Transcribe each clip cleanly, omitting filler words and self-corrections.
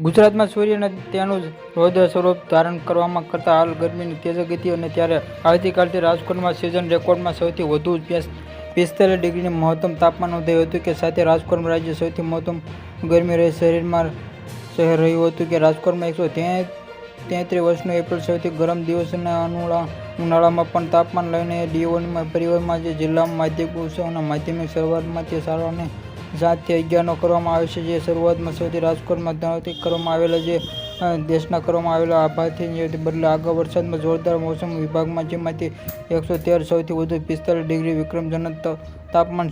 ગુજરાતમાં સૂર્ય અને તેનું રૌદ્ર સ્વરૂપ ધારણ કરવામાં કરતા હાલ ગરમીની તેજ ગતિ અને ત્યારે આવતીકાલથી રાજકોટમાં સિઝન રેકોર્ડમાં સૌથી વધુ 45 ડિગ્રીની મહત્તમ તાપમાન નોંધાયું હતું કે સાથે રાજકોટમાં રાજ્ય સૌથી મહત્તમ ગરમી રહી શહેર રહ્યું હતું કે રાજકોટમાં 133 વર્ષનો એપ્રિલ સૌથી ગરમ દિવસ અને ઉનાળામાં પણ તાપમાન લઈને ડીઓની પરિવારમાં જે જિલ્લામાં માધ્યમિક ઉત્સવ અને માધ્યમિક શરૂઆતમાં તે શાળાને 7 થી 11 કરવામાં આવે છે. જે શરૂઆતમાં સૌથી રાજકોટમાં ધનવતી કરવામાં આવેલા જે દેશના કરવામાં આવેલા આભારથી બદલે આગળ વરસાદમાં જોરદાર મોસમ વિભાગમાં જેમાંથી 113 સૌથી વધુ 45 ડિગ્રી વિક્રમજનક તાપમાન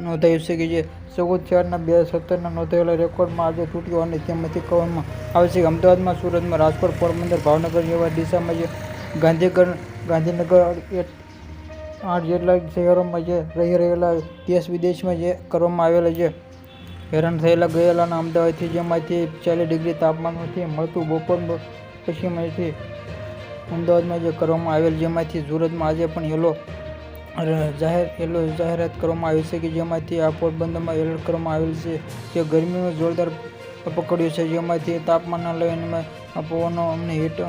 નોંધાયું છે કે જે 14/4 2017 નોંધાયેલા રેકોર્ડમાં આજે તૂટ્યો અને તેમાંથી કહેવામાં આવે છે કે અમદાવાદમાં, સુરતમાં, રાજકોટ, પોરબંદર, ભાવનગર જેવા દિશામાં જે ગાંધીનગર 8 જેટલા શહેરોમાં જે રહી રહેલા દેશ વિદેશમાં જે કરવામાં આવેલા જે હેરાન થયેલા ગયેલા અને અમદાવાદથી જેમાંથી 40 ડિગ્રી તાપમાન નથી મળતું બપોર પછીમાંથી અમદાવાદમાં જે કરવામાં આવેલ જેમાંથી સુરતમાં આજે પણ યલો જાહેરાત કરવામાં આવી છે કે જેમાંથી આ પોરબંદરમાં એલર્ટ કરવામાં આવેલ છે જે ગરમીનું જોરદાર પકડ્યું છે જેમાંથી તાપમાનના લઈને પવનો અમને હીટ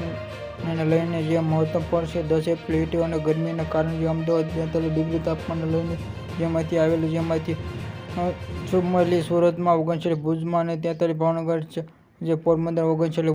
એને લઈને જે મહત્તમ પડશે 10 એપ્રિલ હીટ અને ગરમીના કારણે જે અમદાવાદ 42 ડિગ્રી તાપમાનને લઈને જેમાંથી આવેલું જેમાંથી 44 સુરતમાં 39 ભુજમાં અને 43 ભાવનગર જે પોરબંદર 39